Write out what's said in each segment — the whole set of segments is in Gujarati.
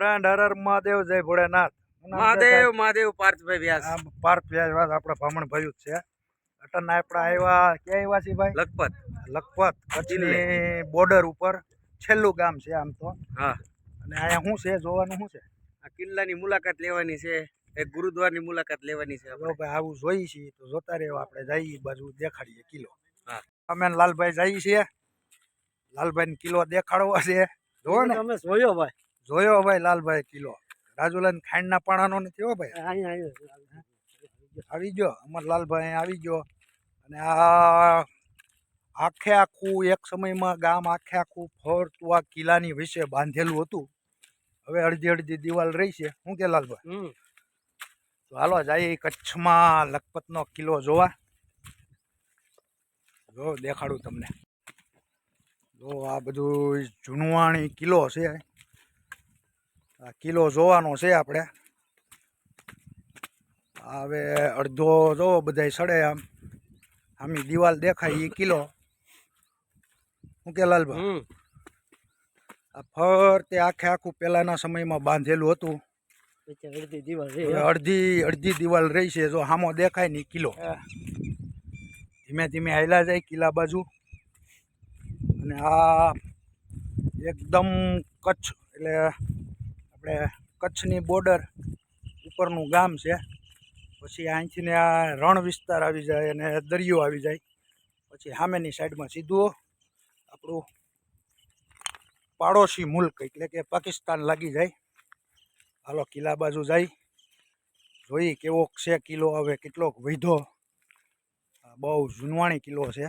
ફ્રેન્ડ હર મહાદેવ જય ભોળેનાથ મહાદેવ મહાદેવ પાર્થભાઈ વ્યાસ પાર્થ વ્યાસ વાત આપણા ભામણ ભાઈ જ છે અટન આપણા આવ્યા ક્યાં આવ્યા છે ભાઈ લખપત લખપત કચ્છની બોર્ડર ઉપર છેલ્લું ગામ છે આમ તો હા અને અહીંયા શું છે જોવાનું શું છે આ કિલ્લાની મુલાકાત લેવાની છે એક ગુરુદ્વારની મુલાકાત લેવાની છે જો ભાઈ આવું જોઈ છીએ તો જોતા રહેવા આપણે જઈએ બાજુ દેખાડીએ કિલ્લો હા અમે લાલભાઈ જઈએ છીએ લાલભાઈ કિલ્લો દેખાડવો છે જોવો ને તમે જોયો ભાઈ લાલભાઈ કિલ્લો રાજુલાન ખાંડના પાણાનો નથી હો ભાઈ આવી ગયો અમાર લાલભાઈ આવી ગયો અને આ આખે આખું એક સમયમાં ગામ આખે આખું ફરતું આ કિલ્લાની વિશે બાંધેલું હતું હવે અડધી અડધી દિવાલ રહી છે શું કે લાલભાઈ તો હાલો જઈએ કચ્છમાં લખપતનો કિલ્લો જોવા જો દેખાડું તમને જો આ બધું જૂનવાણી કિલ્લો છે આ કિલ્લો જોવાનો છે આપણે હવે અડધો જો બધા સડે આમી દિવાલ દેખાય એ કિલ્લો શું કે લાલભાઈ આ ફરતે આખે આખું પહેલાના સમયમાં બાંધેલું હતું અડધી દિવાલ રહી છે જો સામો દેખાય ને કિલ્લો ધીમે ધીમે હાલ્યા જાય કિલ્લા બાજુ અને આ એકદમ કચ્છ એટલે આપણે કચ્છની બોર્ડર ઉપરનું ગામ છે પછી અહીંથી ને આ રણ વિસ્તાર આવી જાય અને દરિયો આવી જાય પછી સામેની સાઈડમાં સીધું આપણું પાડોશી મુલ્ક એટલે કે પાકિસ્તાન લાગી જાય હાલો કિલ્લા બાજુ જાય જોઈ કેવો છે કિલ્લો હવે કેટલોક વૈધો બહુ જૂનવાણી કિલ્લો છે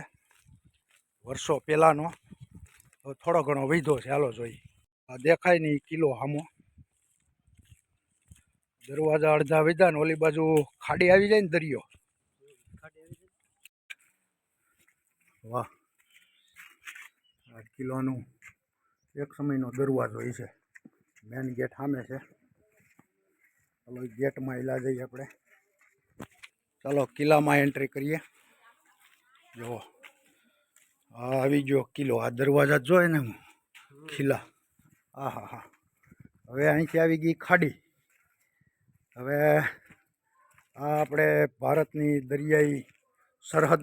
વર્ષો પહેલાંનો થોડો ઘણો વૈધો છે હાલો જોઈ આ દેખાય નહીં કિલ્લો સામો દરવાજા અડધા વિધા ને ઓલી બાજુ ખાડી આવી જાય ને દરિયો વાહ આ કિલ્લોનું એક સમયનો દરવાજો એ છે મેન ગેટ સામે છે ચાલો ગેટમાં હિલા જઈએ આપણે ચાલો કિલ્લામાં એન્ટ્રી કરીએ જુઓ હા આવી ગયો કિલ્લો આ દરવાજા જોઈએ ને હું ખીલા હા હા હા હવે અહીંથી આવી ગઈ ખાડી હવે આ આપણે ભારતની દરિયાઈ સરહદ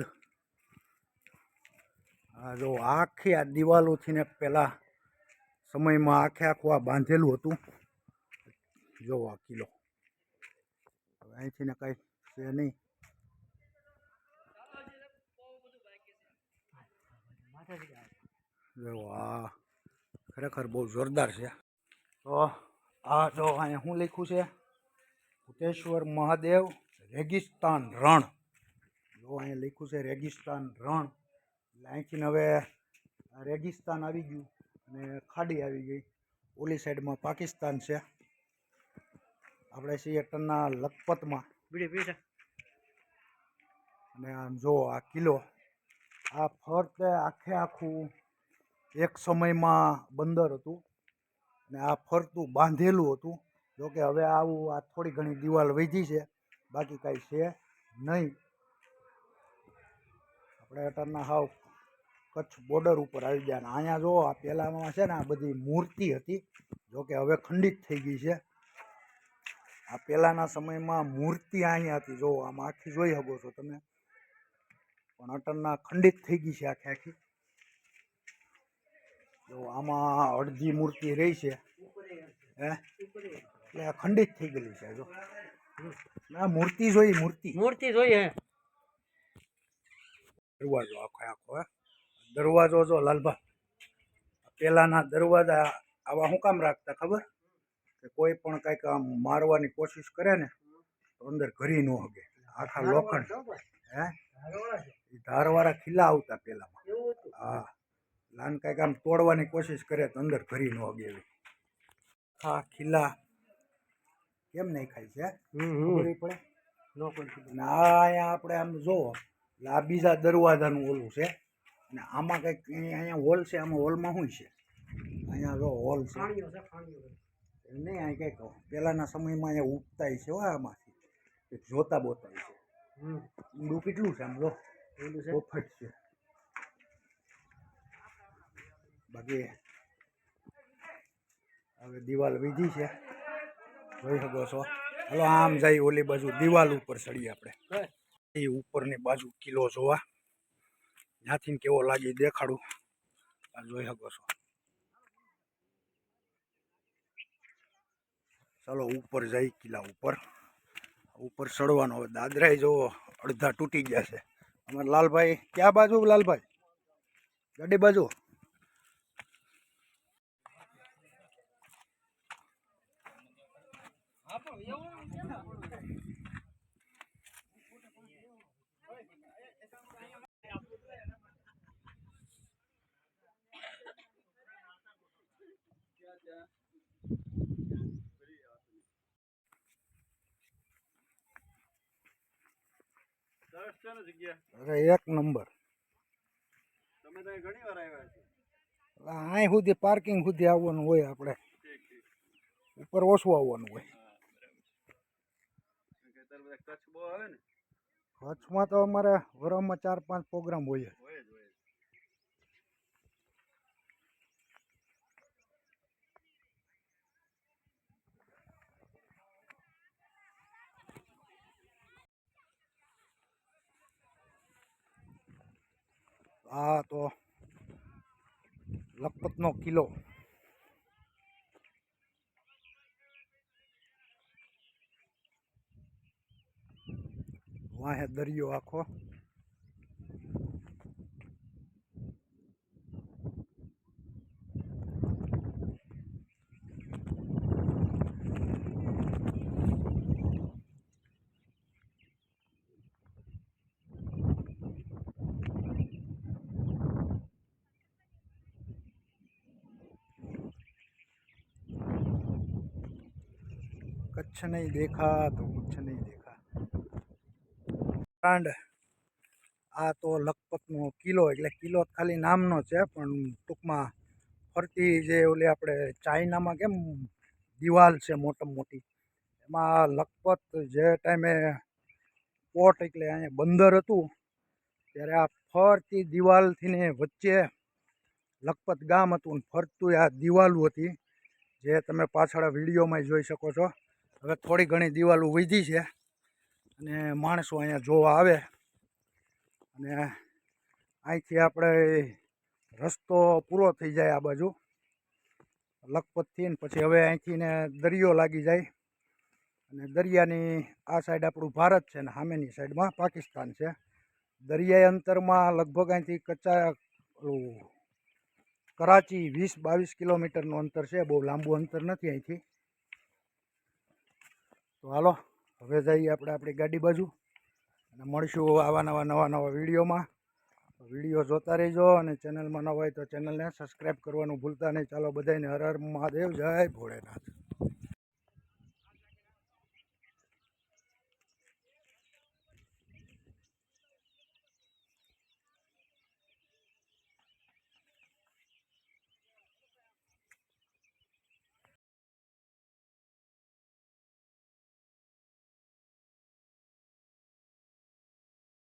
આ જો આખી આ દિવાલોથી ને પહેલાં સમયમાં આખે આખું આ બાંધેલું હતું જો આ કિલ્લો હવે અહીંથી ને કાંઈ છે નહીં જો આ ખરેખર બહુ જોરદાર છે તો આ જો અહીંયા શું લખ્યું છે ભૂતેશ્વર મહાદેવ રેગિસ્તાન રણ જો અહીંયા લખ્યું છે રેગિસ્તાન રણ એટલે અહીંથી હવે રેગિસ્તાન આવી ગયું અને ખાડી આવી ગઈ ઓલી સાઈડમાં પાકિસ્તાન છે આપણે છીએ ટનના લખપતમાં અને આમ જો આ કિલ્લો આ ફરતે આખે આખું એક સમયમાં બંદર હતું અને આ ફરતું બાંધેલું હતું જોકે હવે આવું આ થોડી ઘણી દિવાલ વધી છે બાકી કાંઈ છે નહીં આપણે અટરના હાવ કચ્છ બોર્ડર ઉપર આવી ગયા અને અહીંયા જો આ પહેલાંમાં છે ને આ બધી મૂર્તિ હતી જોકે હવે ખંડિત થઈ ગઈ છે આ પહેલાંના સમયમાં મૂર્તિ અહીંયા હતી જો આમાં આખી જોઈ શકો છો તમે પણ અટરના ખંડિત થઈ ગઈ છે આખી આખી જો આમાં અડધી મૂર્તિ રહી છે હે એટલે આ ખંડિત થઈ ગયેલી છે જો ના મૂર્તિ જોઈ હે દરવાજો આખો આખો હે દરવાજો જો લાલભા પહેલાંના દરવાજા આવા શું કામ રાખતા ખબર કે કોઈ પણ કંઈક આમ મારવાની કોશિશ કરે ને તો અંદર ઘરી ન હગે આખા લોખંડ હે ધારવાળા ખીલા આવતા પહેલાંમાં હા લાન કંઈક આમ તોડવાની કોશિશ કરે તો અંદર ઘરી ન હગે એવી હા ખીલા કેમ નહીં ખાય છે ખબર પડે ને અહીંયા આપણે આમ જોવો એટલે આ બીજા દરવાજાનું ઓલું છે અને આમાં કંઈક અહીંયા હોલ છે આમાં હોલમાં શું છે અહીંયા જો હોલ છે નહીં અહીં કંઈક પહેલાંના સમયમાં અહીંયા ઉગતા છે હો આમાંથી જોતા બોતાય છે ઊંડું કેટલું છે આમ જો પોફટ છે બાકી હવે દિવાલ વીધી છે જોઈ શકો છો. હાલો આમ જઈ ઓલી બાજુ દિવાલ ઉપર ચડીએ આપણે એ ઉપરની બાજુ કિલ્લો જોવા. ત્યાંથી કેવો લાગી દેખાડું. આ જોઈ શકો છો. ચાલો ઉપર જઈ કિલ્લા ઉપર ચડવાનો. હવે દાદરાય જોવો અડધા તૂટી ગયા છે. અમારે લાલભાઈ ક્યાં બાજુ? લાલભાઈ ગાડી બાજુ. અરે એક નંબર. તમે તો ઘણી વાર આવ્યા છો. અહીં સુધી પાર્કિંગ સુધી આવવાનું હોય, આપણે ઉપર ઓછું આવવાનું હોય. કચ્છ બહુ આવે ને. કચ્છમાં તો અમારે વરસમાં 4-5 પ્રોગ્રામ હોય. આ તો લખપતનો કિલ્લો. વાહે દરિયો આખો. કચ્છ નહીં દેખા તો કુછ નહીં દેખા. આ તો લખપતનો કિલ્લો, એટલે કિલ્લો ખાલી નામનો છે, પણ ટૂંકમાં ફરતી જે ઓલી આપણે ચાઇનામાં કેમ દિવાલ છે મોટી મોટી, એમાં લખપત જે ટાઈમે પોર્ટ એટલે અહીંયા બંદર હતું ત્યારે આ ફરતી દિવાલથી ને વચ્ચે લખપત ગામ હતું ને ફરતું આ દિવાલો હતી, જે તમે પાછળ વિડીયોમાં જોઈ શકો છો. હવે થોડી ઘણી દિવાલો વીધી છે અને માણસો અહીંયા જોવા આવે. અને અહીંથી આપણે રસ્તો પૂરો થઈ જાય આ બાજુ લખપતથી, ને પછી હવે અહીંથી ને દરિયો લાગી જાય. અને દરિયાની આ સાઈડ આપણું ભારત છે ને સામેની સાઈડમાં પાકિસ્તાન છે. દરિયાઈ અંતરમાં લગભગ અહીંથી કરાચી 20-22 કિલોમીટરનું અંતર છે. બહુ લાંબુ અંતર નથી અહીંથી. તો હાલો હવે જઈએ આપણે આપણી ગાડી બાજુ અને મળીશું આવા નવા વિડીયોમાં. વિડીયો જોતા રહેજો અને ચેનલમાં નવા હોય તો ચેનલને સબસ્ક્રાઈબ કરવાનું ભૂલતા નહીં. ચાલો બધાને હર હર મહાદેવ, જય ભોળેનાથ.